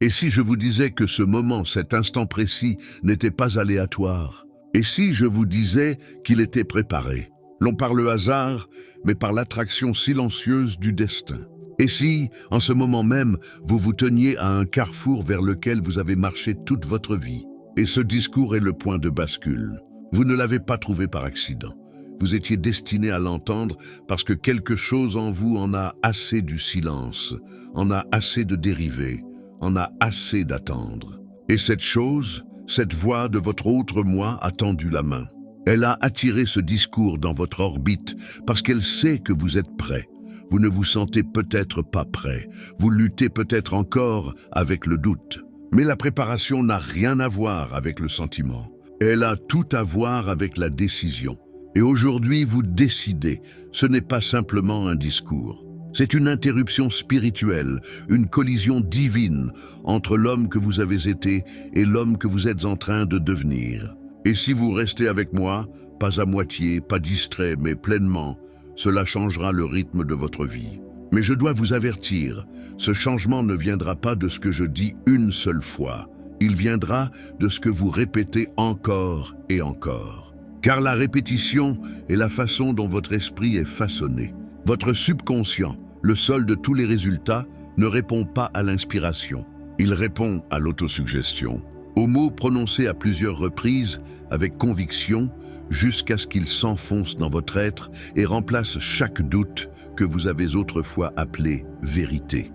Et si je vous disais que ce moment, cet instant précis, n'était pas aléatoire? Et si je vous disais qu'il était préparé, non par le hasard, mais par l'attraction silencieuse du destin? Et si, en ce moment même, vous vous teniez à un carrefour vers lequel vous avez marché toute votre vie? Et ce discours est le point de bascule. Vous ne l'avez pas trouvé par accident. Vous étiez destiné à l'entendre parce que quelque chose en vous en a assez du silence, en a assez de dériver, en a assez d'attendre. Et cette chose, cette voix de votre autre moi a tendu la main. Elle a attiré ce discours dans votre orbite parce qu'elle sait que vous êtes prêt. Vous ne vous sentez peut-être pas prêt. Vous luttez peut-être encore avec le doute. Mais la préparation n'a rien à voir avec le sentiment. Elle a tout à voir avec la décision. Et aujourd'hui, vous décidez. Ce n'est pas simplement un discours. C'est une interruption spirituelle, une collision divine entre l'homme que vous avez été et l'homme que vous êtes en train de devenir. Et si vous restez avec moi, pas à moitié, pas distrait, mais pleinement, cela changera le rythme de votre vie. Mais je dois vous avertir, ce changement ne viendra pas de ce que je dis une seule fois. Il viendra de ce que vous répétez encore et encore. Car la répétition est la façon dont votre esprit est façonné. Votre subconscient, le sol de tous les résultats, ne répond pas à l'inspiration. Il répond à l'autosuggestion, aux mots prononcés à plusieurs reprises avec conviction, jusqu'à ce qu'il s'enfonce dans votre être et remplace chaque doute que vous avez autrefois appelé vérité.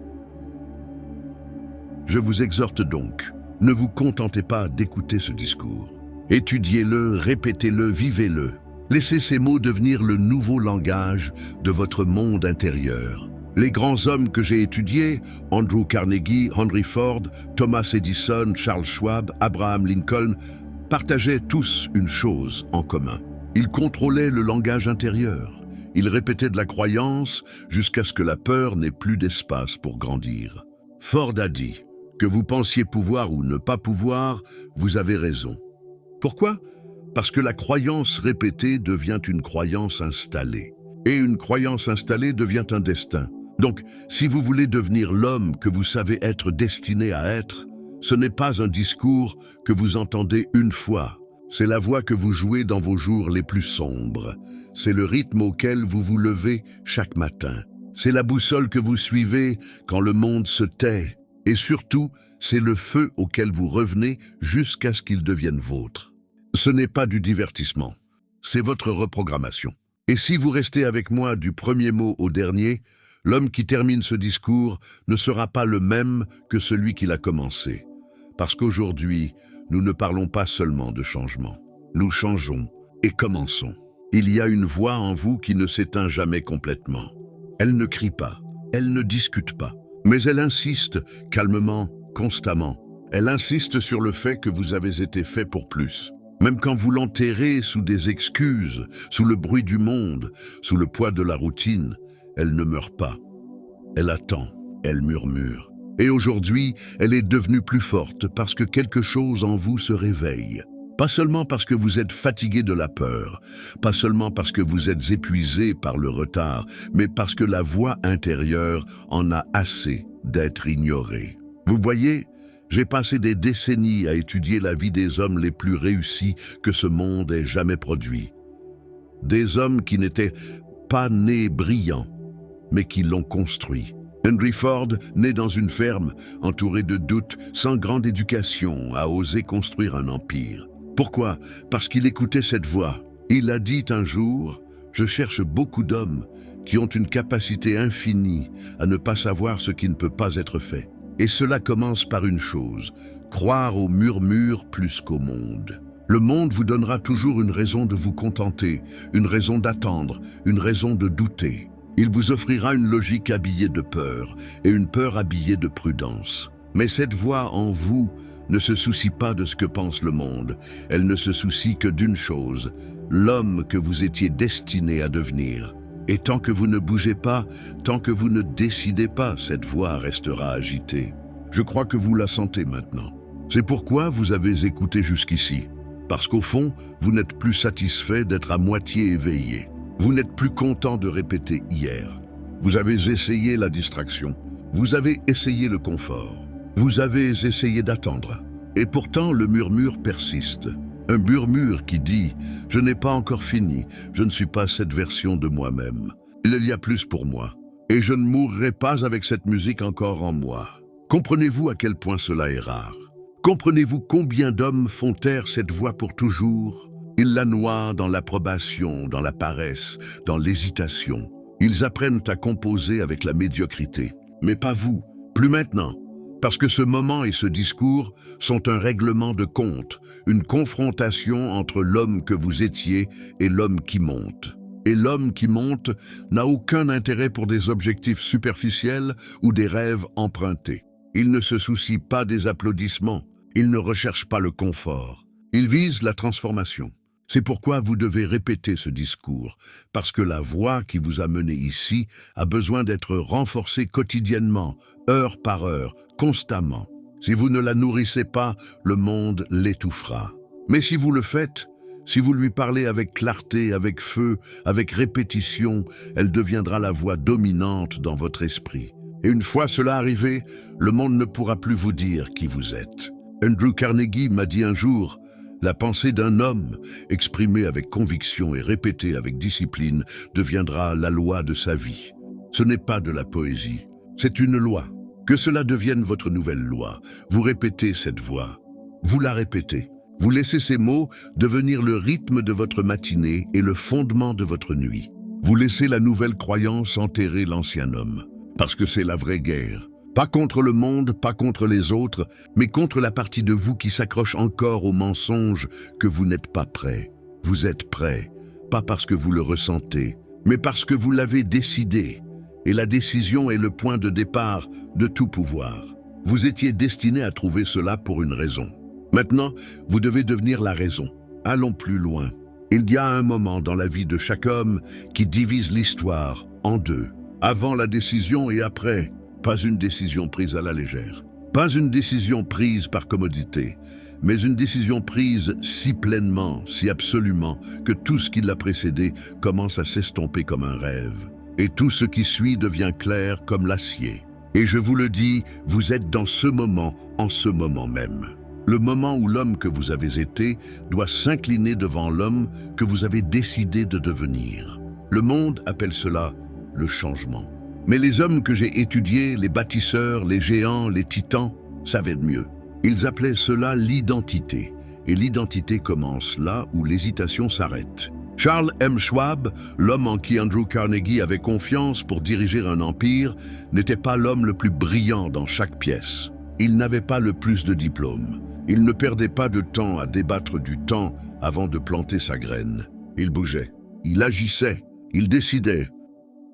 Je vous exhorte donc, ne vous contentez pas d'écouter ce discours. Étudiez-le, répétez-le, vivez-le. Laissez ces mots devenir le nouveau langage de votre monde intérieur. Les grands hommes que j'ai étudiés, Andrew Carnegie, Henry Ford, Thomas Edison, Charles Schwab, Abraham Lincoln, partageaient tous une chose en commun. Ils contrôlaient le langage intérieur. Ils répétaient de la croyance jusqu'à ce que la peur n'ait plus d'espace pour grandir. Ford a dit, que vous pensiez pouvoir ou ne pas pouvoir, vous avez raison. Pourquoi? Parce que la croyance répétée devient une croyance installée. Et une croyance installée devient un destin. Donc, si vous voulez devenir l'homme que vous savez être destiné à être, ce n'est pas un discours que vous entendez une fois. C'est la voix que vous jouez dans vos jours les plus sombres. C'est le rythme auquel vous vous levez chaque matin. C'est la boussole que vous suivez quand le monde se tait. Et surtout, c'est le feu auquel vous revenez jusqu'à ce qu'il devienne vôtre. Ce n'est pas du divertissement. C'est votre reprogrammation. Et si vous restez avec moi du premier mot au dernier, l'homme qui termine ce discours ne sera pas le même que celui qui l'a commencé. Parce qu'aujourd'hui, nous ne parlons pas seulement de changement. Nous changeons et commençons. Il y a une voix en vous qui ne s'éteint jamais complètement. Elle ne crie pas, elle ne discute pas, mais elle insiste calmement, constamment. Elle insiste sur le fait que vous avez été fait pour plus. Même quand vous l'enterrez sous des excuses, sous le bruit du monde, sous le poids de la routine, elle ne meurt pas. Elle attend, elle murmure. Et aujourd'hui, elle est devenue plus forte parce que quelque chose en vous se réveille. Pas seulement parce que vous êtes fatigué de la peur, pas seulement parce que vous êtes épuisé par le retard, mais parce que la voix intérieure en a assez d'être ignorée. Vous voyez, j'ai passé des décennies à étudier la vie des hommes les plus réussis que ce monde ait jamais produits. Des hommes qui n'étaient pas nés brillants, mais qui l'ont construit. Henry Ford, né dans une ferme, entouré de doutes, sans grande éducation, a osé construire un empire. Pourquoi? Parce qu'il écoutait cette voix. Il a dit un jour, « Je cherche beaucoup d'hommes qui ont une capacité infinie à ne pas savoir ce qui ne peut pas être fait. » Et cela commence par une chose, croire au murmure plus qu'au monde. Le monde vous donnera toujours une raison de vous contenter, une raison d'attendre, une raison de douter. Il vous offrira une logique habillée de peur et une peur habillée de prudence. Mais cette voix en vous ne se soucie pas de ce que pense le monde. Elle ne se soucie que d'une chose, l'homme que vous étiez destiné à devenir. Et tant que vous ne bougez pas, tant que vous ne décidez pas, cette voix restera agitée. Je crois que vous la sentez maintenant. C'est pourquoi vous avez écouté jusqu'ici. Parce qu'au fond, vous n'êtes plus satisfait d'être à moitié éveillé. Vous n'êtes plus content de répéter hier. Vous avez essayé la distraction. Vous avez essayé le confort. Vous avez essayé d'attendre. Et pourtant, le murmure persiste. Un murmure qui dit « Je n'ai pas encore fini, je ne suis pas cette version de moi-même. Il y a plus pour moi. Et je ne mourrai pas avec cette musique encore en moi. » Comprenez-vous à quel point cela est rare? Comprenez-vous combien d'hommes font taire cette voix pour toujours? Ils la noient dans l'approbation, dans la paresse, dans l'hésitation. Ils apprennent à composer avec la médiocrité. Mais pas vous, plus maintenant. Parce que ce moment et ce discours sont un règlement de compte, une confrontation entre l'homme que vous étiez et l'homme qui monte. Et l'homme qui monte n'a aucun intérêt pour des objectifs superficiels ou des rêves empruntés. Il ne se soucie pas des applaudissements, il ne recherche pas le confort. Il vise la transformation. C'est pourquoi vous devez répéter ce discours, parce que la voix qui vous a mené ici a besoin d'être renforcée quotidiennement, heure par heure, constamment. Si vous ne la nourrissez pas, le monde l'étouffera. Mais si vous le faites, si vous lui parlez avec clarté, avec feu, avec répétition, elle deviendra la voix dominante dans votre esprit. Et une fois cela arrivé, le monde ne pourra plus vous dire qui vous êtes. Andrew Carnegie m'a dit un jour: la pensée d'un homme, exprimée avec conviction et répétée avec discipline, deviendra la loi de sa vie. Ce n'est pas de la poésie, c'est une loi. Que cela devienne votre nouvelle loi. Vous répétez cette voix. Vous la répétez. Vous laissez ces mots devenir le rythme de votre matinée et le fondement de votre nuit. Vous laissez la nouvelle croyance enterrer l'ancien homme. Parce que c'est la vraie guerre. Pas contre le monde, pas contre les autres, mais contre la partie de vous qui s'accroche encore au mensonge que vous n'êtes pas prêt. Vous êtes prêt, pas parce que vous le ressentez, mais parce que vous l'avez décidé. Et la décision est le point de départ de tout pouvoir. Vous étiez destiné à trouver cela pour une raison. Maintenant, vous devez devenir la raison. Allons plus loin. Il y a un moment dans la vie de chaque homme qui divise l'histoire en deux. Avant la décision et après. Pas une décision prise à la légère. Pas une décision prise par commodité, mais une décision prise si pleinement, si absolument, que tout ce qui l'a précédé commence à s'estomper comme un rêve. Et tout ce qui suit devient clair comme l'acier. Et je vous le dis, vous êtes dans ce moment, en ce moment même. Le moment où l'homme que vous avez été doit s'incliner devant l'homme que vous avez décidé de devenir. Le monde appelle cela le changement. Mais les hommes que j'ai étudiés, les bâtisseurs, les géants, les titans, savaient mieux. Ils appelaient cela l'identité. Et l'identité commence là où l'hésitation s'arrête. Charles M. Schwab, l'homme en qui Andrew Carnegie avait confiance pour diriger un empire, n'était pas l'homme le plus brillant dans chaque pièce. Il n'avait pas le plus de diplômes. Il ne perdait pas de temps à débattre du temps avant de planter sa graine. Il bougeait, il agissait, il décidait.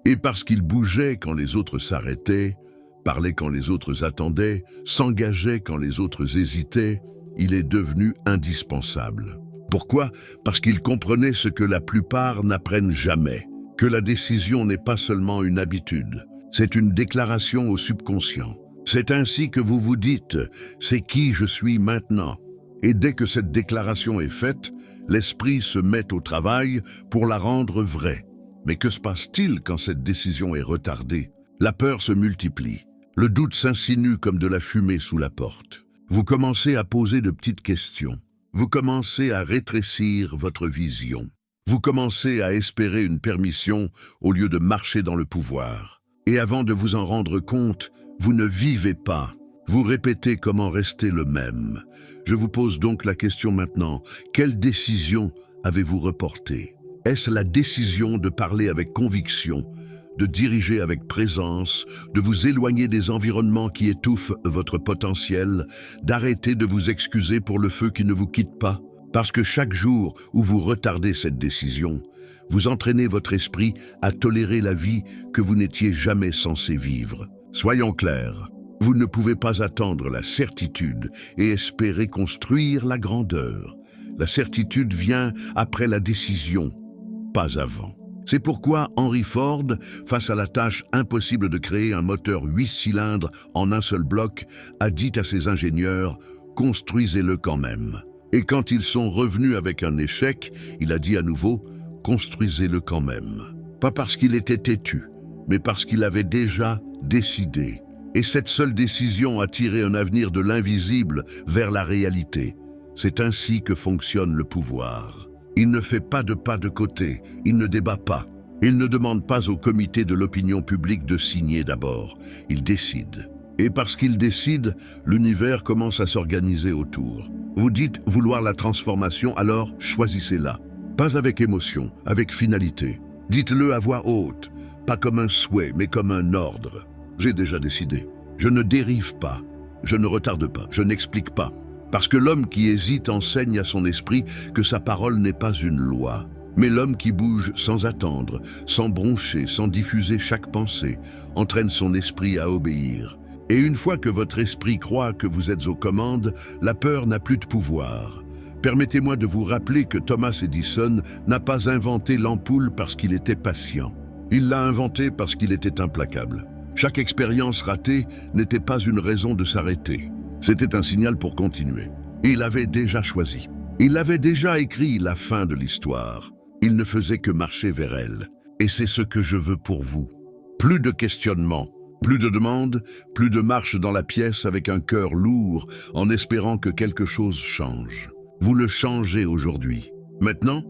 Et parce qu'il bougeait quand les autres s'arrêtaient, parlait quand les autres attendaient, s'engageait quand les autres hésitaient, il est devenu indispensable. Pourquoi? Parce qu'il comprenait ce que la plupart n'apprennent jamais, que la décision n'est pas seulement une habitude, c'est une déclaration au subconscient. C'est ainsi que vous vous dites « c'est qui je suis maintenant ». Et dès que cette déclaration est faite, l'esprit se met au travail pour la rendre vraie. Mais que se passe-t-il quand cette décision est retardée? La peur se multiplie. Le doute s'insinue comme de la fumée sous la porte. Vous commencez à poser de petites questions. Vous commencez à rétrécir votre vision. Vous commencez à espérer une permission au lieu de marcher dans le pouvoir. Et avant de vous en rendre compte, vous ne vivez pas. Vous répétez comment rester le même. Je vous pose donc la question maintenant. Quelle décision avez-vous reportée? Est-ce la décision de parler avec conviction, de diriger avec présence, de vous éloigner des environnements qui étouffent votre potentiel, d'arrêter de vous excuser pour le feu qui ne vous quitte pas? Parce que chaque jour où vous retardez cette décision, vous entraînez votre esprit à tolérer la vie que vous n'étiez jamais censé vivre. Soyons clairs, vous ne pouvez pas attendre la certitude et espérer construire la grandeur. La certitude vient après la décision, pas avant. C'est pourquoi Henry Ford, face à la tâche impossible de créer un moteur 8 cylindres en un seul bloc, a dit à ses ingénieurs « construisez-le quand même ». Et quand ils sont revenus avec un échec, il a dit à nouveau « construisez-le quand même ». Pas parce qu'il était têtu, mais parce qu'il avait déjà décidé. Et cette seule décision a tiré un avenir de l'invisible vers la réalité. C'est ainsi que fonctionne le pouvoir. Il ne fait pas de côté, il ne débat pas. Il ne demande pas au comité de l'opinion publique de signer d'abord. Il décide. Et parce qu'il décide, l'univers commence à s'organiser autour. Vous dites vouloir la transformation, alors choisissez-la. Pas avec émotion, avec finalité. Dites-le à voix haute, pas comme un souhait, mais comme un ordre. J'ai déjà décidé. Je ne dérive pas, je ne retarde pas, je n'explique pas. Parce que l'homme qui hésite enseigne à son esprit que sa parole n'est pas une loi. Mais l'homme qui bouge sans attendre, sans broncher, sans diffuser chaque pensée, entraîne son esprit à obéir. Et une fois que votre esprit croit que vous êtes aux commandes, la peur n'a plus de pouvoir. Permettez-moi de vous rappeler que Thomas Edison n'a pas inventé l'ampoule parce qu'il était patient. Il l'a inventée parce qu'il était implacable. Chaque expérience ratée n'était pas une raison de s'arrêter. C'était un signal pour continuer. Il avait déjà choisi. Il avait déjà écrit la fin de l'histoire. Il ne faisait que marcher vers elle. Et c'est ce que je veux pour vous. Plus de questionnements, plus de demandes, plus de marche dans la pièce avec un cœur lourd en espérant que quelque chose change. Vous le changez aujourd'hui. Maintenant,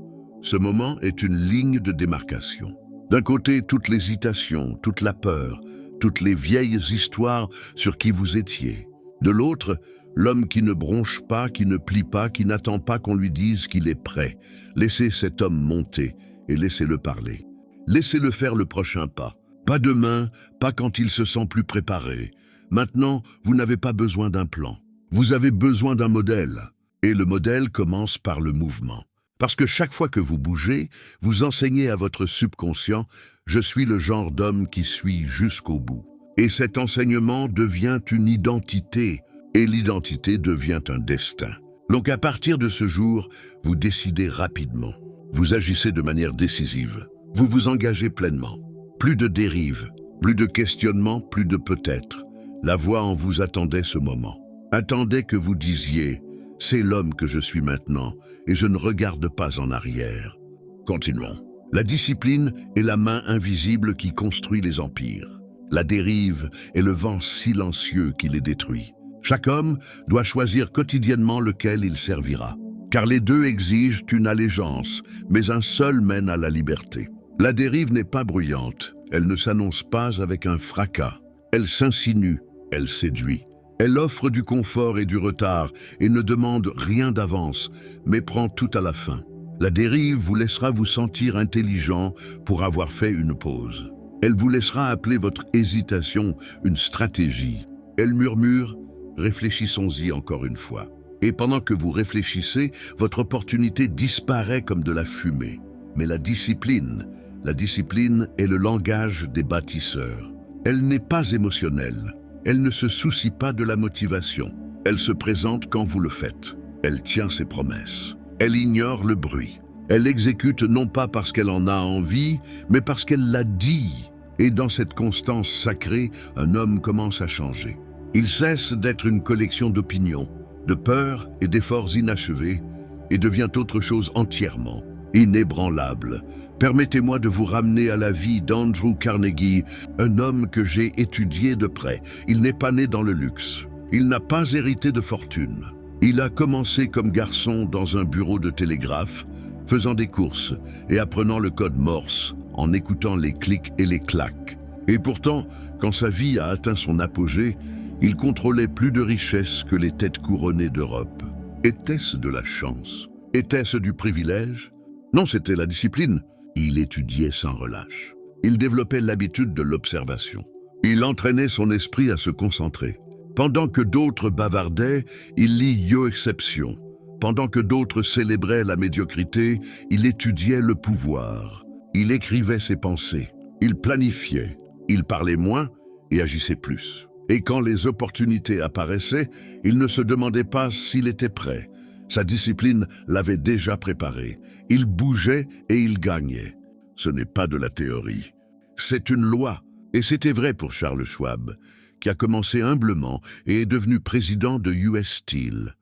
ce moment est une ligne de démarcation. D'un côté, toute l'hésitation, toute la peur, toutes les vieilles histoires sur qui vous étiez. De l'autre, l'homme qui ne bronche pas, qui ne plie pas, qui n'attend pas qu'on lui dise qu'il est prêt. Laissez cet homme monter et laissez-le parler. Laissez-le faire le prochain pas. Pas demain, pas quand il se sent plus préparé. Maintenant, vous n'avez pas besoin d'un plan. Vous avez besoin d'un modèle. Et le modèle commence par le mouvement. Parce que chaque fois que vous bougez, vous enseignez à votre subconscient « Je suis le genre d'homme qui suit jusqu'au bout ». Et cet enseignement devient une identité. Et l'identité devient un destin. Donc à partir de ce jour, vous décidez rapidement. Vous agissez de manière décisive. Vous vous engagez pleinement. Plus de dérive, plus de questionnement, plus de peut-être. La voix en vous attendait ce moment. Attendait que vous disiez « C'est l'homme que je suis maintenant et je ne regarde pas en arrière ». Continuons. La discipline est la main invisible qui construit les empires. La dérive est le vent silencieux qui les détruit. Chaque homme doit choisir quotidiennement lequel il servira. Car les deux exigent une allégeance, mais un seul mène à la liberté. La dérive n'est pas bruyante, elle ne s'annonce pas avec un fracas. Elle s'insinue, elle séduit. Elle offre du confort et du retard et ne demande rien d'avance, mais prend tout à la fin. La dérive vous laissera vous sentir intelligent pour avoir fait une pause. Elle vous laissera appeler votre hésitation une stratégie. Elle murmure « Réfléchissons-y encore une fois ». Et pendant que vous réfléchissez, votre opportunité disparaît comme de la fumée. Mais la discipline est le langage des bâtisseurs. Elle n'est pas émotionnelle. Elle ne se soucie pas de la motivation. Elle se présente quand vous le faites. Elle tient ses promesses. Elle ignore le bruit. Elle exécute non pas parce qu'elle en a envie, mais parce qu'elle l'a dit. Et dans cette constance sacrée, un homme commence à changer. Il cesse d'être une collection d'opinions, de peurs et d'efforts inachevés, et devient autre chose entièrement, inébranlable. Permettez-moi de vous ramener à la vie d'Andrew Carnegie, un homme que j'ai étudié de près. Il n'est pas né dans le luxe. Il n'a pas hérité de fortune. Il a commencé comme garçon dans un bureau de télégraphe, faisant des courses et apprenant le code Morse, en écoutant les clics et les claques. Et pourtant, quand sa vie a atteint son apogée, il contrôlait plus de richesses que les têtes couronnées d'Europe. Était-ce de la chance? Était-ce du privilège? Non, c'était la discipline. Il étudiait sans relâche. Il développait l'habitude de l'observation. Il entraînait son esprit à se concentrer. Pendant que d'autres bavardaient, il lit Yo Exception. Pendant que d'autres célébraient la médiocrité, il étudiait le pouvoir. Il écrivait ses pensées. Il planifiait. Il parlait moins et agissait plus. Et quand les opportunités apparaissaient, il ne se demandait pas s'il était prêt. Sa discipline l'avait déjà préparé. Il bougeait et il gagnait. Ce n'est pas de la théorie. C'est une loi. Et c'était vrai pour Charles Schwab, qui a commencé humblement et est devenu président de US Steel.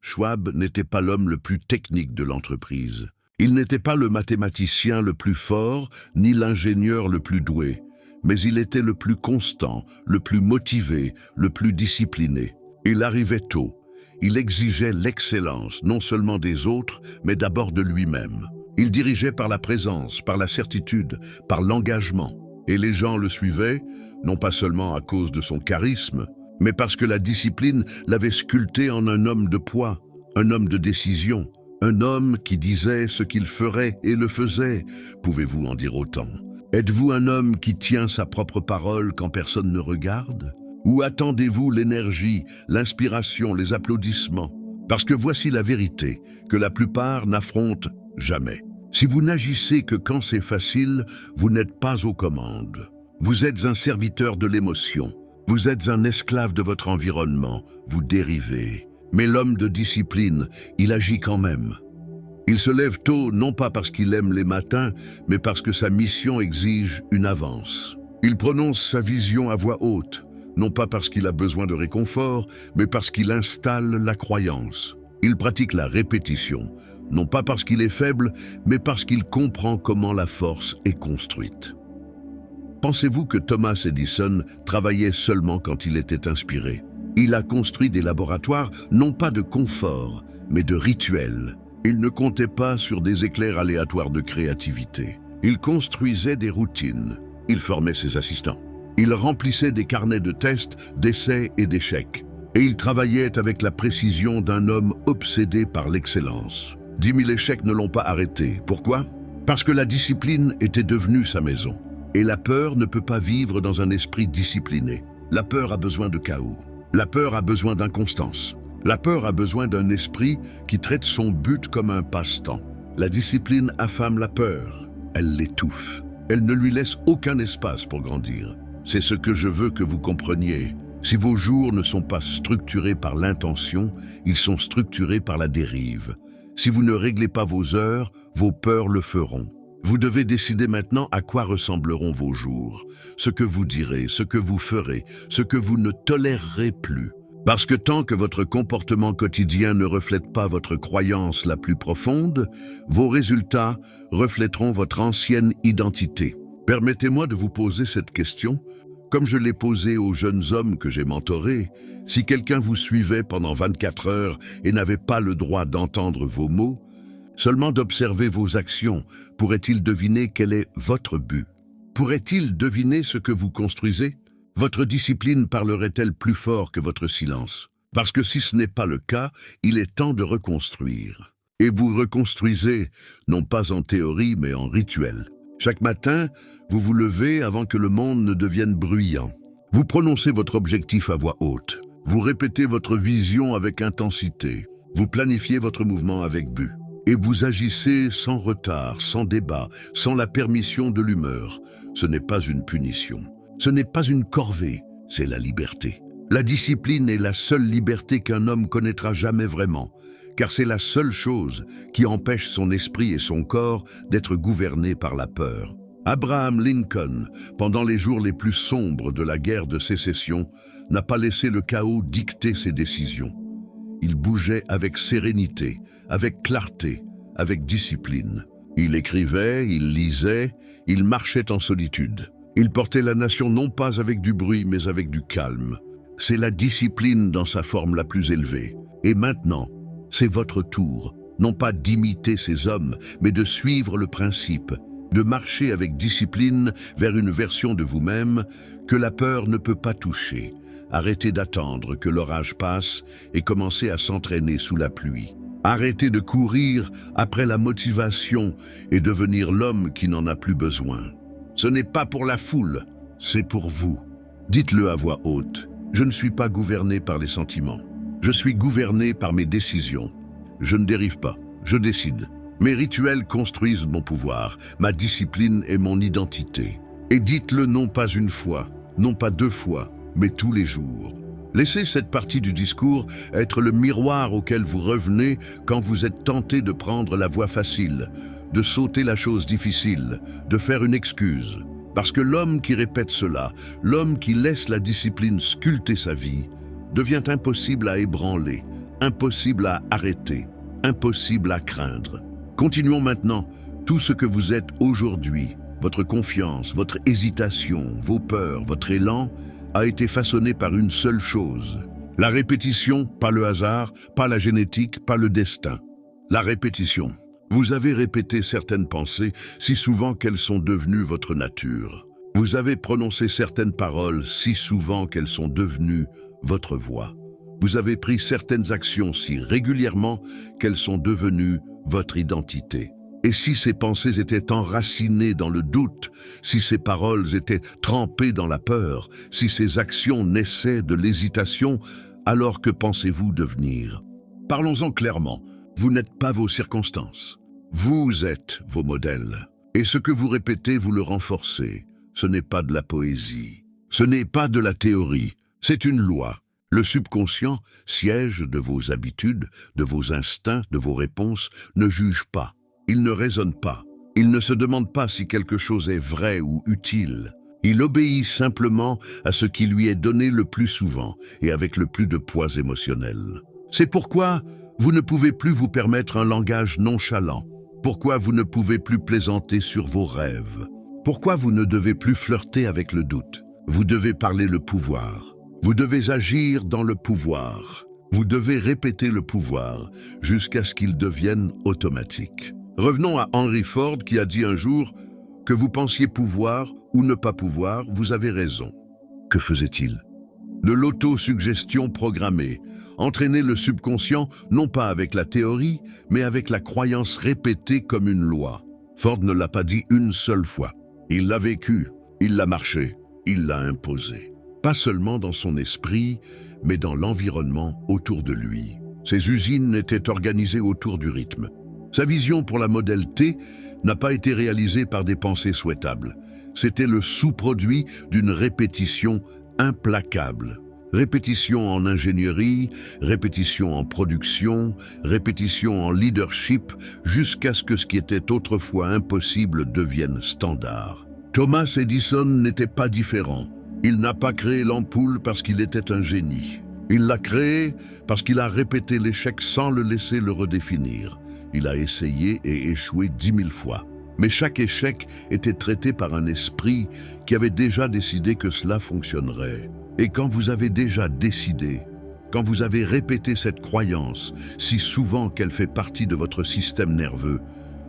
Schwab n'était pas l'homme le plus technique de l'entreprise. Il n'était pas le mathématicien le plus fort, ni l'ingénieur le plus doué. mais il était le plus constant, le plus motivé, le plus discipliné. Il arrivait tôt. Il exigeait l'excellence, non seulement des autres, mais d'abord de lui-même. Il dirigeait par la présence, par la certitude, par l'engagement. Et les gens le suivaient, non pas seulement à cause de son charisme, mais parce que la discipline l'avait sculpté en un homme de poids, un homme de décision, un homme qui disait ce qu'il ferait et le faisait. Pouvez-vous en dire autant? Êtes-vous un homme qui tient sa propre parole quand personne ne regarde? Ou attendez-vous l'énergie, l'inspiration, les applaudissements? Parce que voici la vérité, que la plupart n'affrontent jamais. Si vous n'agissez que quand c'est facile, vous n'êtes pas aux commandes. Vous êtes un serviteur de l'émotion. Vous êtes un esclave de votre environnement. Vous dérivez. Mais l'homme de discipline, il agit quand même. Il se lève tôt, non pas parce qu'il aime les matins, mais parce que sa mission exige une avance. Il prononce sa vision à voix haute, non pas parce qu'il a besoin de réconfort, mais parce qu'il installe la croyance. Il pratique la répétition, non pas parce qu'il est faible, mais parce qu'il comprend comment la force est construite. Pensez-vous que Thomas Edison travaillait seulement quand il était inspiré? Il a construit des laboratoires, non pas de confort, mais de rituels. Il ne comptait pas sur des éclairs aléatoires de créativité. Il construisait des routines. Il formait ses assistants. Il remplissait des carnets de tests, d'essais et d'échecs. Et il travaillait avec la précision d'un homme obsédé par l'excellence. 10 000 échecs ne l'ont pas arrêté. Pourquoi? Parce que la discipline était devenue sa maison. Et la peur ne peut pas vivre dans un esprit discipliné. La peur a besoin de chaos. La peur a besoin d'inconstance. La peur a besoin d'un esprit qui traite son but comme un passe-temps. La discipline affame la peur. Elle l'étouffe. Elle ne lui laisse aucun espace pour grandir. C'est ce que je veux que vous compreniez. Si vos jours ne sont pas structurés par l'intention, ils sont structurés par la dérive. Si vous ne réglez pas vos heures, vos peurs le feront. Vous devez décider maintenant à quoi ressembleront vos jours, ce que vous direz, ce que vous ferez, ce que vous ne tolérerez plus. Parce que tant que votre comportement quotidien ne reflète pas votre croyance la plus profonde, vos résultats reflèteront votre ancienne identité. Permettez-moi de vous poser cette question, comme je l'ai posée aux jeunes hommes que j'ai mentorés. Si quelqu'un vous suivait pendant 24 heures et n'avait pas le droit d'entendre vos mots, seulement d'observer vos actions, pourrait-il deviner quel est votre but? Pourrait-il deviner ce que vous construisez? Votre discipline parlerait-elle plus fort que votre silence? Parce que si ce n'est pas le cas, il est temps de reconstruire. Et vous reconstruisez, non pas en théorie, mais en rituel. Chaque matin, vous vous levez avant que le monde ne devienne bruyant. Vous prononcez votre objectif à voix haute. Vous répétez votre vision avec intensité. Vous planifiez votre mouvement avec but. Et vous agissez sans retard, sans débat, sans la permission de l'humeur. Ce n'est pas une punition. Ce n'est pas une corvée, c'est la liberté. La discipline est la seule liberté qu'un homme connaîtra jamais vraiment, car c'est la seule chose qui empêche son esprit et son corps d'être gouvernés par la peur. Abraham Lincoln, pendant les jours les plus sombres de la guerre de sécession, n'a pas laissé le chaos dicter ses décisions. Il bougeait avec sérénité, avec clarté, avec discipline. Il écrivait, il lisait, il marchait en solitude. Il portait la nation non pas avec du bruit, mais avec du calme. C'est la discipline dans sa forme la plus élevée. Et maintenant, c'est votre tour, non pas d'imiter ces hommes, mais de suivre le principe, de marcher avec discipline vers une version de vous-même que la peur ne peut pas toucher. Arrêtez d'attendre que l'orage passe et commencez à s'entraîner sous la pluie. Arrêtez de courir après la motivation et devenir l'homme qui n'en a plus besoin. Ce n'est pas pour la foule, c'est pour vous. Dites-le à voix haute. Je ne suis pas gouverné par les sentiments. Je suis gouverné par mes décisions. Je ne dérive pas, je décide. Mes rituels construisent mon pouvoir, ma discipline est mon identité. Et dites-le non pas une fois, non pas 2 fois, mais tous les jours. Laissez cette partie du discours être le miroir auquel vous revenez quand vous êtes tenté de prendre la voie facile, de sauter la chose difficile, de faire une excuse. Parce que l'homme qui répète cela, l'homme qui laisse la discipline sculpter sa vie, devient impossible à ébranler, impossible à arrêter, impossible à craindre. Continuons maintenant. Tout ce que vous êtes aujourd'hui, votre confiance, votre hésitation, vos peurs, votre élan a été façonné par une seule chose. La répétition, pas le hasard, pas la génétique, pas le destin. La répétition. Vous avez répété certaines pensées si souvent qu'elles sont devenues votre nature. Vous avez prononcé certaines paroles si souvent qu'elles sont devenues votre voix. Vous avez pris certaines actions si régulièrement qu'elles sont devenues votre identité. Et si ces pensées étaient enracinées dans le doute, si ces paroles étaient trempées dans la peur, si ces actions naissaient de l'hésitation, alors que pensez-vous devenir? Parlons-en clairement, vous n'êtes pas vos circonstances. Vous êtes vos modèles. Et ce que vous répétez, vous le renforcez. Ce n'est pas de la poésie. Ce n'est pas de la théorie. C'est une loi. Le subconscient, siège de vos habitudes, de vos instincts, de vos réponses, ne juge pas. Il ne raisonne pas. Il ne se demande pas si quelque chose est vrai ou utile. Il obéit simplement à ce qui lui est donné le plus souvent et avec le plus de poids émotionnel. C'est pourquoi vous ne pouvez plus vous permettre un langage nonchalant. Pourquoi vous ne pouvez plus plaisanter sur vos rêves? Pourquoi vous ne devez plus flirter avec le doute? Vous devez parler le pouvoir. Vous devez agir dans le pouvoir. Vous devez répéter le pouvoir jusqu'à ce qu'il devienne automatique. Revenons à Henry Ford qui a dit un jour « Que vous pensiez pouvoir ou ne pas pouvoir, vous avez raison ». Que faisait-il? De l'autosuggestion programmée, entraîner le subconscient non pas avec la théorie, mais avec la croyance répétée comme une loi. Ford ne l'a pas dit une seule fois. Il l'a vécu, il l'a marché, il l'a imposé. Pas seulement dans son esprit, mais dans l'environnement autour de lui. Ses usines étaient organisées autour du rythme. Sa vision pour la modèle T n'a pas été réalisée par des pensées souhaitables. C'était le sous-produit d'une répétition implacable. Répétition en ingénierie, répétition en production, répétition en leadership, jusqu'à ce que ce qui était autrefois impossible devienne standard. Thomas Edison n'était pas différent. Il n'a pas créé l'ampoule parce qu'il était un génie. Il l'a créé parce qu'il a répété l'échec sans le laisser le redéfinir. Il a essayé et échoué 10 000 fois. Mais chaque échec était traité par un esprit qui avait déjà décidé que cela fonctionnerait. Et quand vous avez déjà décidé, quand vous avez répété cette croyance si souvent qu'elle fait partie de votre système nerveux,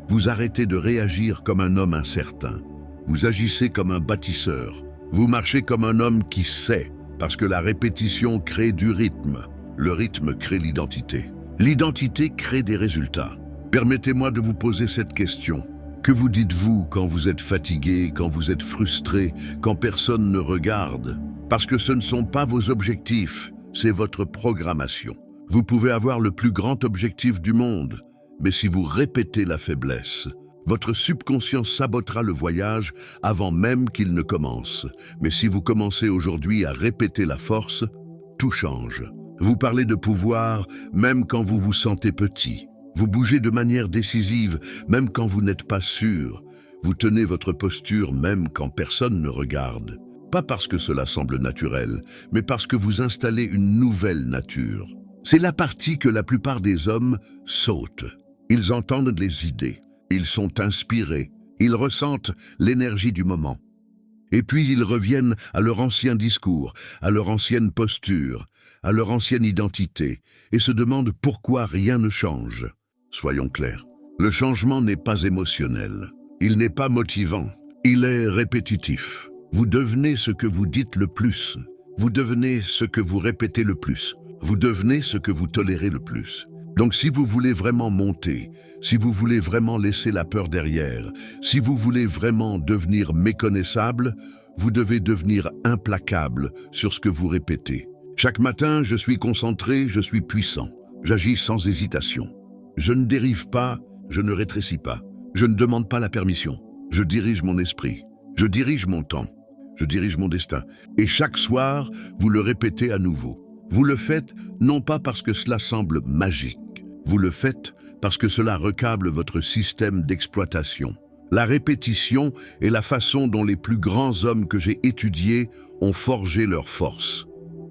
vous arrêtez de réagir comme un homme incertain. Vous agissez comme un bâtisseur. Vous marchez comme un homme qui sait, parce que la répétition crée du rythme. Le rythme crée l'identité. L'identité crée des résultats. Permettez-moi de vous poser cette question. Que vous dites-vous quand vous êtes fatigué, quand vous êtes frustré, quand personne ne regarde? Parce que ce ne sont pas vos objectifs, c'est votre programmation. Vous pouvez avoir le plus grand objectif du monde, mais si vous répétez la faiblesse, votre subconscient sabotera le voyage avant même qu'il ne commence. Mais si vous commencez aujourd'hui à répéter la force, tout change. Vous parlez de pouvoir même quand vous vous sentez petit. Vous bougez de manière décisive même quand vous n'êtes pas sûr. Vous tenez votre posture même quand personne ne regarde. Pas parce que cela semble naturel, mais parce que vous installez une nouvelle nature. C'est la partie que la plupart des hommes sautent. Ils entendent les idées. Ils sont inspirés, ils ressentent l'énergie du moment. Et puis ils reviennent à leur ancien discours, à leur ancienne posture, à leur ancienne identité, et se demandent pourquoi rien ne change. Soyons clairs, le changement n'est pas émotionnel, il n'est pas motivant, il est répétitif. Vous devenez ce que vous dites le plus, vous devenez ce que vous répétez le plus, vous devenez ce que vous tolérez le plus. Donc si vous voulez vraiment monter, si vous voulez vraiment laisser la peur derrière, si vous voulez vraiment devenir méconnaissable, vous devez devenir implacable sur ce que vous répétez. Chaque matin, je suis concentré, je suis puissant. J'agis sans hésitation. Je ne dérive pas, je ne rétrécis pas. Je ne demande pas la permission. Je dirige mon esprit. Je dirige mon temps. Je dirige mon destin. Et chaque soir, vous le répétez à nouveau. Vous le faites non pas parce que cela semble magique. Vous le faites parce que cela recable votre système d'exploitation. La répétition est la façon dont les plus grands hommes que j'ai étudiés ont forgé leur force.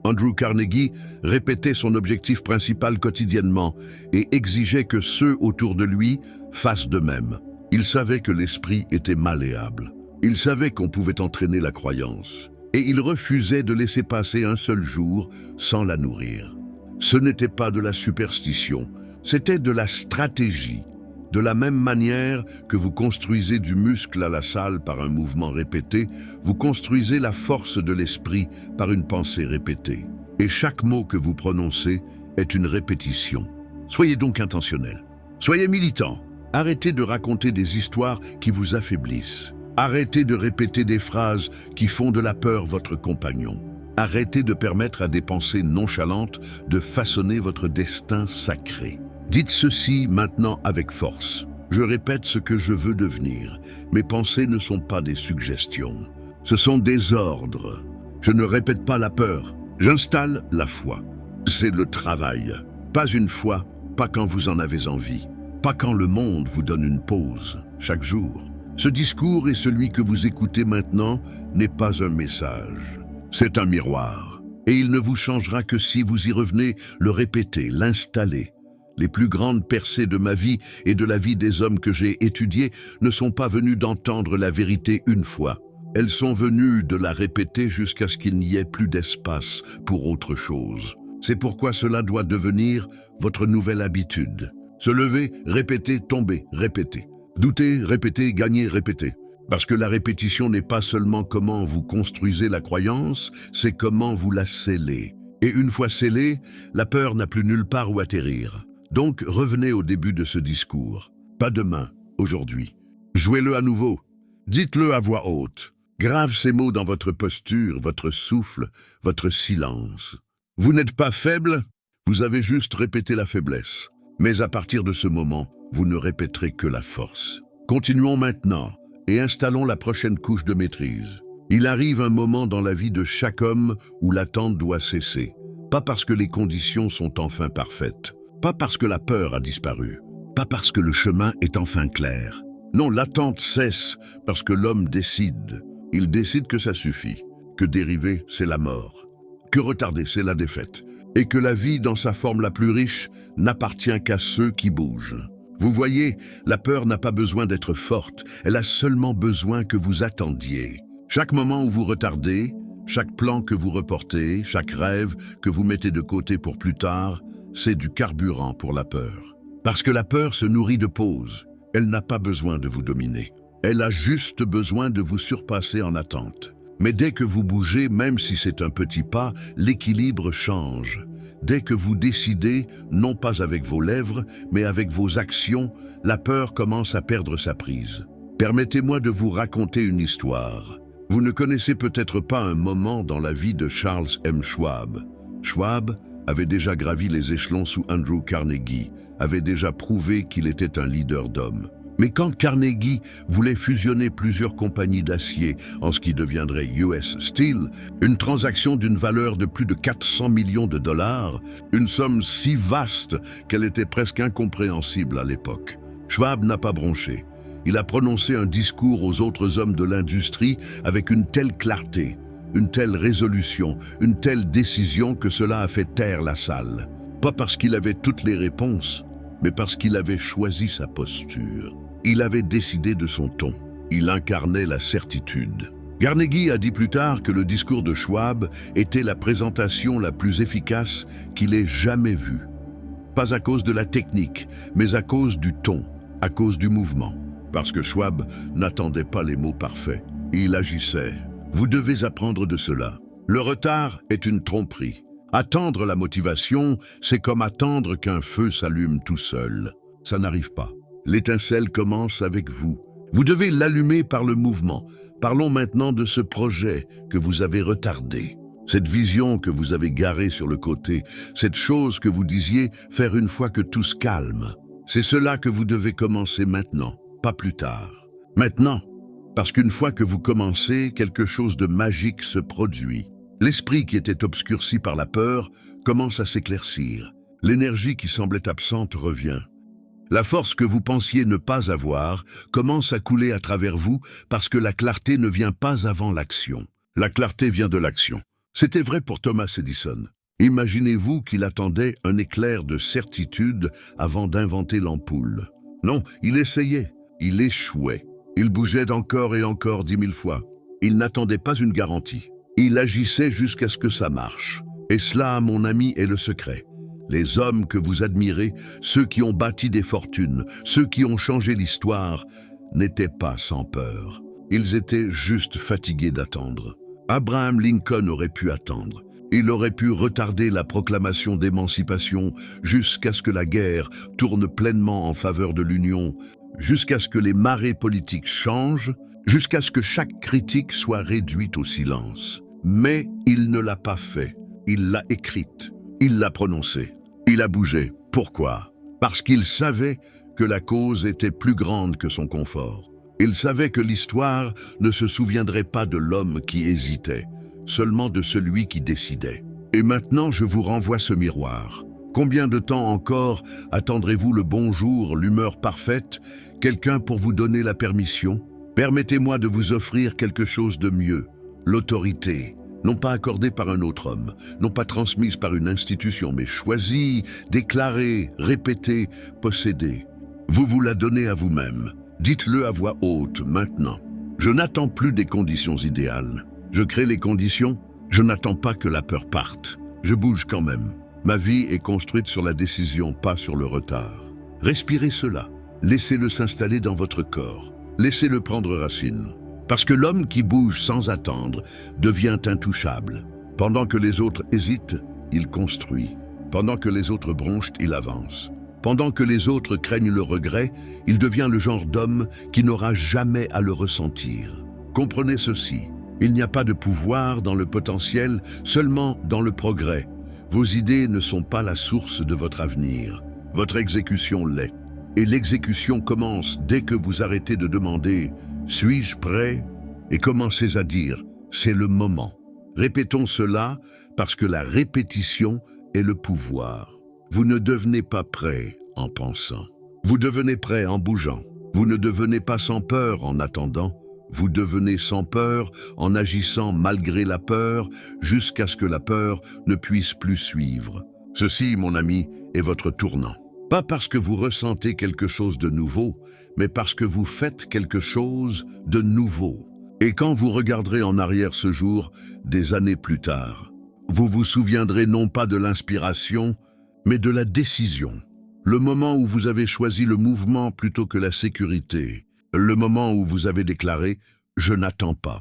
Andrew Carnegie répétait son objectif principal quotidiennement et exigeait que ceux autour de lui fassent de même. Il savait que l'esprit était malléable. Il savait qu'on pouvait entraîner la croyance, et il refusait de laisser passer un seul jour sans la nourrir. Ce n'était pas de la superstition, c'était de la stratégie. De la même manière que vous construisez du muscle à la salle par un mouvement répété, vous construisez la force de l'esprit par une pensée répétée. Et chaque mot que vous prononcez est une répétition. Soyez donc intentionnel. Soyez militant. Arrêtez de raconter des histoires qui vous affaiblissent. Arrêtez de répéter des phrases qui font de la peur votre compagnon. Arrêtez de permettre à des pensées nonchalantes de façonner votre destin sacré. Dites ceci maintenant avec force. Je répète ce que je veux devenir. Mes pensées ne sont pas des suggestions. Ce sont des ordres. Je ne répète pas la peur. J'installe la foi. C'est le travail. Pas une fois, pas quand vous en avez envie. Pas quand le monde vous donne une pause, chaque jour. Ce discours et celui que vous écoutez maintenant n'est pas un message. C'est un miroir. Et il ne vous changera que si vous y revenez, le répéter, l'installer. Les plus grandes percées de ma vie et de la vie des hommes que j'ai étudiés ne sont pas venues d'entendre la vérité une fois. Elles sont venues de la répéter jusqu'à ce qu'il n'y ait plus d'espace pour autre chose. C'est pourquoi cela doit devenir votre nouvelle habitude. Se lever, répéter, tomber, répéter. Douter, répéter, gagner, répéter. Parce que la répétition n'est pas seulement comment vous construisez la croyance, c'est comment vous la scellez. Et une fois scellée, la peur n'a plus nulle part où atterrir. Donc revenez au début de ce discours. Pas demain, aujourd'hui. Jouez-le à nouveau. Dites-le à voix haute. Grave ces mots dans votre posture, votre souffle, votre silence. Vous n'êtes pas faible, vous avez juste répété la faiblesse. Mais à partir de ce moment, vous ne répéterez que la force. Continuons maintenant et installons la prochaine couche de maîtrise. Il arrive un moment dans la vie de chaque homme où l'attente doit cesser. Pas parce que les conditions sont enfin parfaites. Pas parce que la peur a disparu. Pas parce que le chemin est enfin clair. Non, l'attente cesse parce que l'homme décide. Il décide que ça suffit. Que dériver, c'est la mort. Que retarder, c'est la défaite. Et que la vie, dans sa forme la plus riche, n'appartient qu'à ceux qui bougent. Vous voyez, la peur n'a pas besoin d'être forte, elle a seulement besoin que vous attendiez. Chaque moment où vous retardez, chaque plan que vous reportez, chaque rêve que vous mettez de côté pour plus tard, c'est du carburant pour la peur. Parce que la peur se nourrit de pauses, elle n'a pas besoin de vous dominer. Elle a juste besoin de vous surpasser en attente. Mais dès que vous bougez, même si c'est un petit pas, l'équilibre change. Dès que vous décidez, non pas avec vos lèvres, mais avec vos actions, la peur commence à perdre sa prise. Permettez-moi de vous raconter une histoire. Vous ne connaissez peut-être pas un moment dans la vie de Charles M. Schwab. Schwab avait déjà gravi les échelons sous Andrew Carnegie, avait déjà prouvé qu'il était un leader d'hommes. Mais quand Carnegie voulait fusionner plusieurs compagnies d'acier en ce qui deviendrait US Steel, une transaction d'une valeur de plus de 400 millions de dollars, une somme si vaste qu'elle était presque incompréhensible à l'époque, Schwab n'a pas bronché. Il a prononcé un discours aux autres hommes de l'industrie avec une telle clarté, une telle résolution, une telle décision que cela a fait taire la salle. Pas parce qu'il avait toutes les réponses, mais parce qu'il avait choisi sa posture. Il avait décidé de son ton. Il incarnait la certitude. Carnegie a dit plus tard que le discours de Schwab était la présentation la plus efficace qu'il ait jamais vue. Pas à cause de la technique, mais à cause du ton, à cause du mouvement. Parce que Schwab n'attendait pas les mots parfaits. Il agissait. Vous devez apprendre de cela. Le retard est une tromperie. Attendre la motivation, c'est comme attendre qu'un feu s'allume tout seul. Ça n'arrive pas. L'étincelle commence avec vous. Vous devez l'allumer par le mouvement. Parlons maintenant de ce projet que vous avez retardé. Cette vision que vous avez garée sur le côté. Cette chose que vous disiez faire une fois que tout se calme. C'est cela que vous devez commencer maintenant, pas plus tard. Maintenant, parce qu'une fois que vous commencez, quelque chose de magique se produit. L'esprit qui était obscurci par la peur commence à s'éclaircir. L'énergie qui semblait absente revient. La force que vous pensiez ne pas avoir commence à couler à travers vous parce que la clarté ne vient pas avant l'action. La clarté vient de l'action. C'était vrai pour Thomas Edison. Imaginez-vous qu'il attendait un éclair de certitude avant d'inventer l'ampoule. Non, il essayait, il échouait. Il bougeait encore et encore 10 000 fois. Il n'attendait pas une garantie. Il agissait jusqu'à ce que ça marche. Et cela, mon ami, est le secret. Les hommes que vous admirez, ceux qui ont bâti des fortunes, ceux qui ont changé l'histoire, n'étaient pas sans peur. Ils étaient juste fatigués d'attendre. Abraham Lincoln aurait pu attendre. Il aurait pu retarder la proclamation d'émancipation jusqu'à ce que la guerre tourne pleinement en faveur de l'Union, jusqu'à ce que les marées politiques changent, jusqu'à ce que chaque critique soit réduite au silence. Mais il ne l'a pas fait. Il l'a écrite. Il l'a prononcée. Il a bougé. Pourquoi? Parce qu'il savait que la cause était plus grande que son confort. Il savait que l'histoire ne se souviendrait pas de l'homme qui hésitait, seulement de celui qui décidait. Et maintenant, je vous renvoie ce miroir. Combien de temps encore attendrez-vous le bon jour, l'humeur parfaite, quelqu'un pour vous donner la permission? Permettez-moi de vous offrir quelque chose de mieux, l'autorité, non pas accordée par un autre homme, non pas transmise par une institution, mais choisie, déclarée, répétée, possédée. Vous vous la donnez à vous-même. Dites-le à voix haute, maintenant. Je n'attends plus des conditions idéales. Je crée les conditions, je n'attends pas que la peur parte. Je bouge quand même. Ma vie est construite sur la décision, pas sur le retard. Respirez cela. Laissez-le s'installer dans votre corps. Laissez-le prendre racine. Parce que l'homme qui bouge sans attendre devient intouchable. Pendant que les autres hésitent, il construit. Pendant que les autres bronchent, il avance. Pendant que les autres craignent le regret, il devient le genre d'homme qui n'aura jamais à le ressentir. Comprenez ceci, il n'y a pas de pouvoir dans le potentiel, seulement dans le progrès. Vos idées ne sont pas la source de votre avenir. Votre exécution l'est. Et l'exécution commence dès que vous arrêtez de demander « Suis-je prêt ?» et commencez à dire « C'est le moment ». Répétons cela parce que la répétition est le pouvoir. Vous ne devenez pas prêt en pensant. Vous devenez prêt en bougeant. Vous ne devenez pas sans peur en attendant. Vous devenez sans peur en agissant malgré la peur jusqu'à ce que la peur ne puisse plus suivre. Ceci, mon ami, est votre tournant. Pas parce que vous ressentez quelque chose de nouveau, mais parce que vous faites quelque chose de nouveau. Et quand vous regarderez en arrière ce jour, des années plus tard, vous vous souviendrez non pas de l'inspiration, mais de la décision. Le moment où vous avez choisi le mouvement plutôt que la sécurité. Le moment où vous avez déclaré « Je n'attends pas,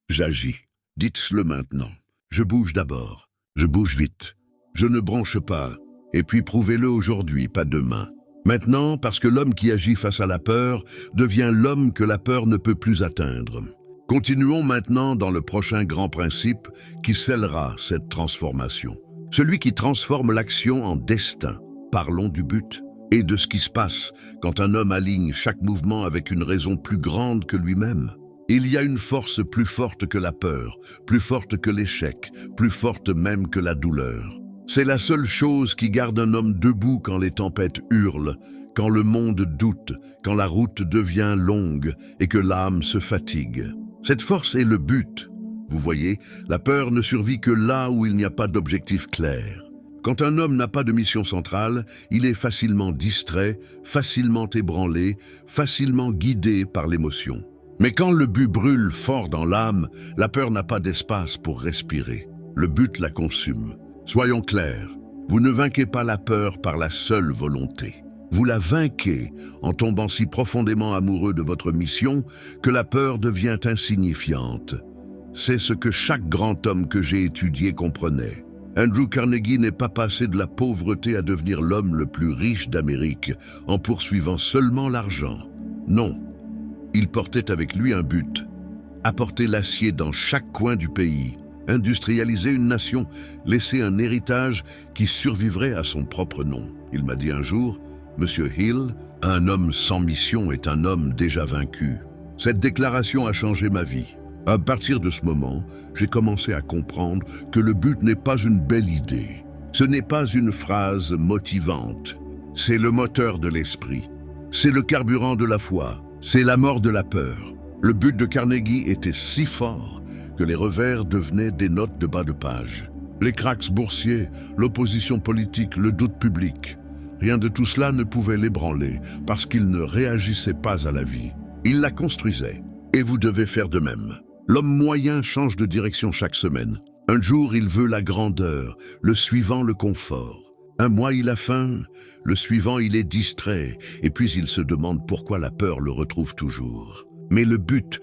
j'agis ». Dites-le maintenant. Je bouge d'abord. Je bouge vite. Je ne bronche pas. Et puis prouvez-le aujourd'hui, pas demain. Maintenant, parce que l'homme qui agit face à la peur devient l'homme que la peur ne peut plus atteindre. Continuons maintenant dans le prochain grand principe qui scellera cette transformation. Celui qui transforme l'action en destin. Parlons du but et de ce qui se passe quand un homme aligne chaque mouvement avec une raison plus grande que lui-même. Il y a une force plus forte que la peur, plus forte que l'échec, plus forte même que la douleur. C'est la seule chose qui garde un homme debout quand les tempêtes hurlent, quand le monde doute, quand la route devient longue et que l'âme se fatigue. Cette force est le but. Vous voyez, la peur ne survit que là où il n'y a pas d'objectif clair. Quand un homme n'a pas de mission centrale, il est facilement distrait, facilement ébranlé, facilement guidé par l'émotion. Mais quand le but brûle fort dans l'âme, la peur n'a pas d'espace pour respirer. Le but la consume. Soyons clairs, vous ne vainquez pas la peur par la seule volonté. Vous la vainquez en tombant si profondément amoureux de votre mission que la peur devient insignifiante. C'est ce que chaque grand homme que j'ai étudié comprenait. Andrew Carnegie n'est pas passé de la pauvreté à devenir l'homme le plus riche d'Amérique en poursuivant seulement l'argent. Non, il portait avec lui un but, apporter l'acier dans chaque coin du pays, industrialiser une nation, laisser un héritage qui survivrait à son propre nom. Il m'a dit un jour, « Monsieur Hill, un homme sans mission est un homme déjà vaincu. » Cette déclaration a changé ma vie. À partir de ce moment, j'ai commencé à comprendre que le but n'est pas une belle idée. Ce n'est pas une phrase motivante. C'est le moteur de l'esprit. C'est le carburant de la foi. C'est la mort de la peur. Le but de Carnegie était si fort que les revers devenaient des notes de bas de page. Les cracks boursiers, l'opposition politique, le doute public. Rien de tout cela ne pouvait l'ébranler parce qu'il ne réagissait pas à la vie. Il la construisait. Et vous devez faire de même. L'homme moyen change de direction chaque semaine. Un jour, il veut la grandeur, le suivant, le confort. Un mois, il a faim, le suivant, il est distrait, et puis il se demande pourquoi la peur le retrouve toujours. Mais le but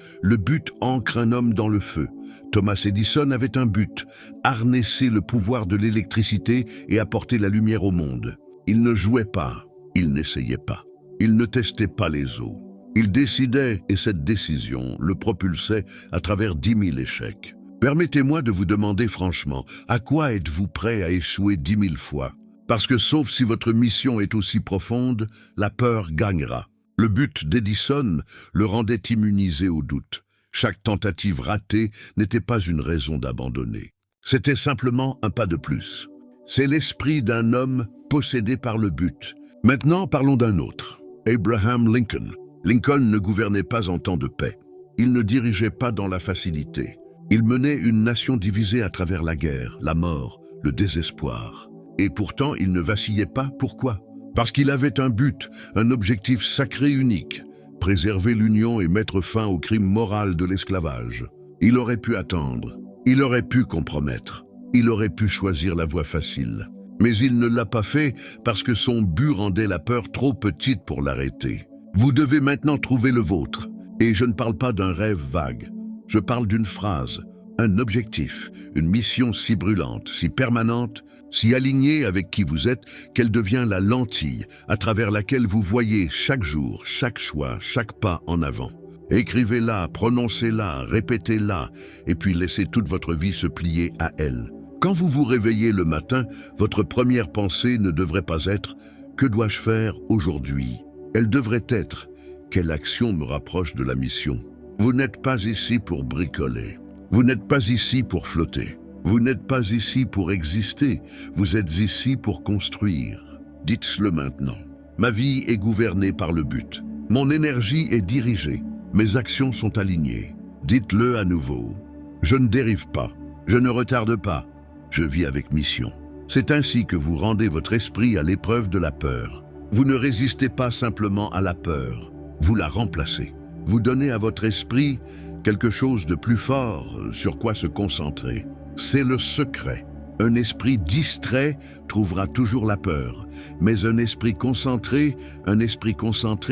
ancre un homme dans le feu. Thomas Edison avait un but, harnesser le pouvoir de l'électricité et apporter la lumière au monde. Il ne jouait pas, il n'essayait pas. Il ne testait pas les eaux. Il décidait, et cette décision le propulsait à travers 10 000 échecs. Permettez-moi de vous demander franchement, à quoi êtes-vous prêt à échouer 10 000 fois? Parce que sauf si votre mission est aussi profonde, la peur gagnera. Le but d'Edison le rendait immunisé au doute. Chaque tentative ratée n'était pas une raison d'abandonner. C'était simplement un pas de plus. C'est l'esprit d'un homme possédé par le but. Maintenant, parlons d'un autre. Abraham Lincoln. Lincoln ne gouvernait pas en temps de paix. Il ne dirigeait pas dans la facilité. Il menait une nation divisée à travers la guerre, la mort, le désespoir. Et pourtant, il ne vacillait pas. Pourquoi? Parce qu'il avait un but, un objectif sacré unique, préserver l'union et mettre fin au crime moral de l'esclavage. Il aurait pu attendre, il aurait pu compromettre, il aurait pu choisir la voie facile. Mais il ne l'a pas fait parce que son but rendait la peur trop petite pour l'arrêter. Vous devez maintenant trouver le vôtre. Et je ne parle pas d'un rêve vague. Je parle d'une phrase, un objectif, une mission si brûlante, si permanente, si alignée avec qui vous êtes, qu'elle devient la lentille à travers laquelle vous voyez chaque jour, chaque choix, chaque pas en avant. Écrivez-la, prononcez-la, répétez-la, et puis laissez toute votre vie se plier à elle. Quand vous vous réveillez le matin, votre première pensée ne devrait pas être « Que dois-je faire aujourd'hui ?» Elle devrait être « Quelle action me rapproche de la mission ?» Vous n'êtes pas ici pour bricoler. Vous n'êtes pas ici pour flotter. Vous n'êtes pas ici pour exister. Vous êtes ici pour construire. Dites-le maintenant. Ma vie est gouvernée par le but. Mon énergie est dirigée. Mes actions sont alignées. Dites-le à nouveau. Je ne dérive pas. Je ne retarde pas. Je vis avec mission. C'est ainsi que vous rendez votre esprit à l'épreuve de la peur. Vous ne résistez pas simplement à la peur. Vous la remplacez. Vous donnez à votre esprit quelque chose de plus fort sur quoi se concentrer. C'est le secret. Un esprit distrait trouvera toujours la peur, mais un esprit concentré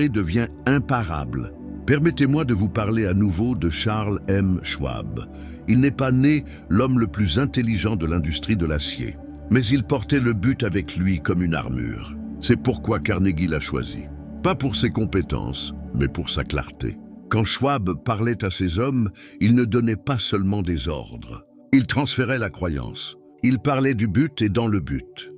devient imparable. Permettez-moi de vous parler à nouveau de Charles M. Schwab. Il n'est pas né l'homme le plus intelligent de l'industrie de l'acier, mais il portait le but avec lui comme une armure. C'est pourquoi Carnegie l'a choisi. Pas pour ses compétences, mais pour sa clarté. Quand Schwab parlait à ses hommes, il ne donnait pas seulement des ordres. Il transférait la croyance. Il parlait du but et dans le but.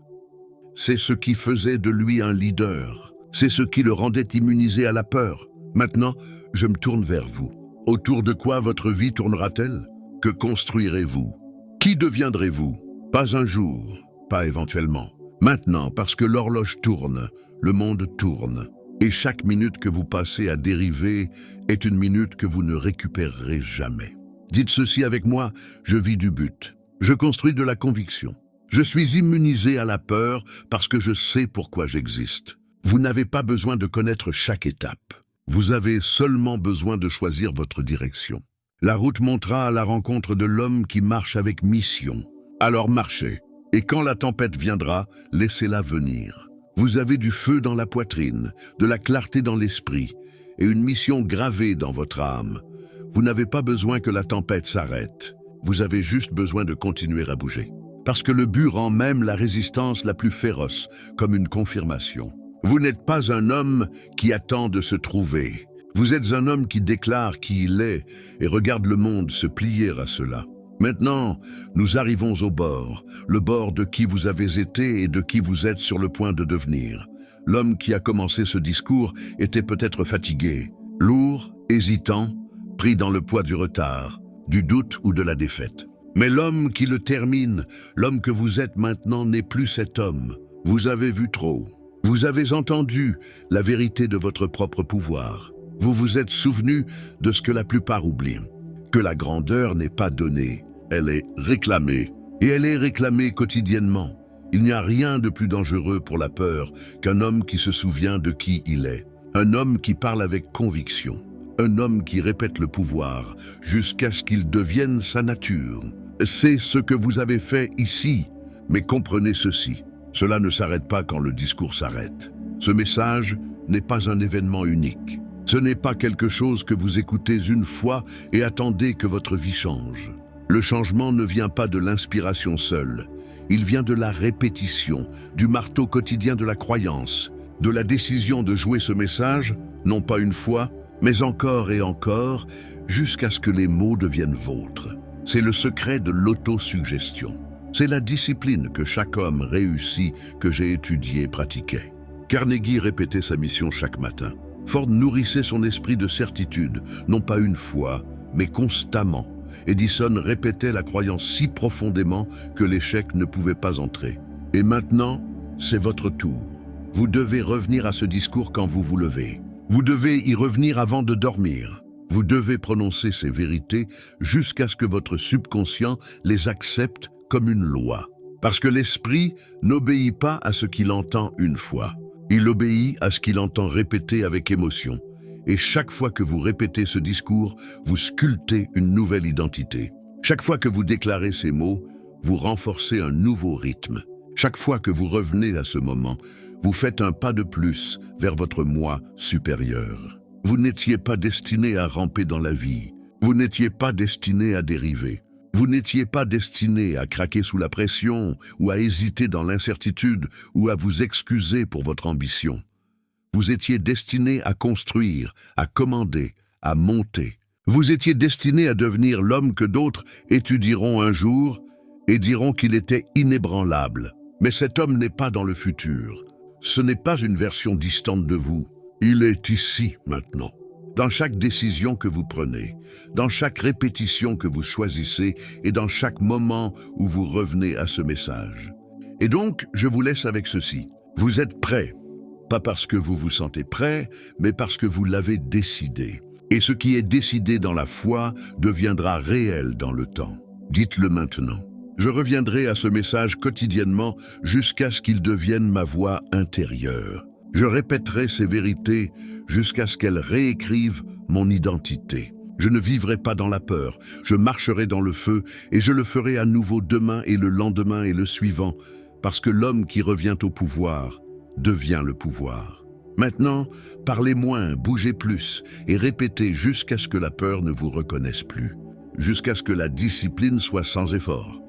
C'est ce qui faisait de lui un leader. C'est ce qui le rendait immunisé à la peur. Maintenant, je me tourne vers vous. Autour de quoi votre vie tournera-t-elle? Que construirez-vous? Qui deviendrez-vous? Pas un jour, pas éventuellement. Maintenant, parce que l'horloge tourne, le monde tourne. Et chaque minute que vous passez à dériver est une minute que vous ne récupérerez jamais. Dites ceci avec moi, je vis du but. Je construis de la conviction. Je suis immunisé à la peur parce que je sais pourquoi j'existe. Vous n'avez pas besoin de connaître chaque étape. Vous avez seulement besoin de choisir votre direction. La route montera à la rencontre de l'homme qui marche avec mission. Alors marchez. Et quand la tempête viendra, laissez-la venir. Vous avez du feu dans la poitrine, de la clarté dans l'esprit et une mission gravée dans votre âme. Vous n'avez pas besoin que la tempête s'arrête. Vous avez juste besoin de continuer à bouger. Parce que le but rend même la résistance la plus féroce, comme une confirmation. Vous n'êtes pas un homme qui attend de se trouver. Vous êtes un homme qui déclare qui il est et regarde le monde se plier à cela. Maintenant, nous arrivons au bord, le bord de qui vous avez été et de qui vous êtes sur le point de devenir. L'homme qui a commencé ce discours était peut-être fatigué, lourd, hésitant, pris dans le poids du retard, du doute ou de la défaite. Mais l'homme qui le termine, l'homme que vous êtes maintenant n'est plus cet homme. Vous avez vu trop. Vous avez entendu la vérité de votre propre pouvoir. Vous vous êtes souvenu de ce que la plupart oublient, que la grandeur n'est pas donnée. Elle est réclamée, et elle est réclamée quotidiennement. Il n'y a rien de plus dangereux pour la peur qu'un homme qui se souvient de qui il est. Un homme qui parle avec conviction. un homme qui répète le pouvoir jusqu'à ce qu'il devienne sa nature. C'est ce que vous avez fait ici, mais comprenez ceci. Cela ne s'arrête pas quand le discours s'arrête. Ce message n'est pas un événement unique. Ce n'est pas quelque chose que vous écoutez une fois et attendez que votre vie change. Le changement ne vient pas de l'inspiration seule. Il vient de la répétition, du marteau quotidien de la croyance, de la décision de jouer ce message, non pas une fois, mais encore et encore, jusqu'à ce que les mots deviennent vôtres. C'est le secret de l'autosuggestion. C'est la discipline que chaque homme réussi que j'ai étudié pratiquait. Carnegie répétait sa mission chaque matin. Ford nourrissait son esprit de certitude, non pas une fois, mais constamment. Edison répétait la croyance si profondément que l'échec ne pouvait pas entrer. Et maintenant, c'est votre tour. Vous devez revenir à ce discours quand vous vous levez. Vous devez y revenir avant de dormir. Vous devez prononcer ces vérités jusqu'à ce que votre subconscient les accepte comme une loi. Parce que l'esprit n'obéit pas à ce qu'il entend une fois. Il obéit à ce qu'il entend répéter avec émotion. Et chaque fois que vous répétez ce discours, vous sculptez une nouvelle identité. Chaque fois que vous déclarez ces mots, vous renforcez un nouveau rythme. Chaque fois que vous revenez à ce moment, vous faites un pas de plus vers votre moi supérieur. Vous n'étiez pas destiné à ramper dans la vie. Vous n'étiez pas destiné à dériver. Vous n'étiez pas destiné à craquer sous la pression ou à hésiter dans l'incertitude ou à vous excuser pour votre ambition. Vous étiez destiné à construire, à commander, à monter. Vous étiez destiné à devenir l'homme que d'autres étudieront un jour et diront qu'il était inébranlable. Mais cet homme n'est pas dans le futur. Ce n'est pas une version distante de vous. Il est ici maintenant. Dans chaque décision que vous prenez, dans chaque répétition que vous choisissez et dans chaque moment où vous revenez à ce message. Et donc, je vous laisse avec ceci. Vous êtes prêts. Pas parce que vous vous sentez prêt, mais parce que vous l'avez décidé. Et ce qui est décidé dans la foi deviendra réel dans le temps. Dites-le maintenant. Je reviendrai à ce message quotidiennement jusqu'à ce qu'il devienne ma voix intérieure. Je répéterai ces vérités jusqu'à ce qu'elles réécrivent mon identité. Je ne vivrai pas dans la peur, je marcherai dans le feu et je le ferai à nouveau demain et le lendemain et le suivant, parce que l'homme qui revient au pouvoir devient le pouvoir. Maintenant, parlez moins, bougez plus et répétez jusqu'à ce que la peur ne vous reconnaisse plus, jusqu'à ce que la discipline soit sans effort.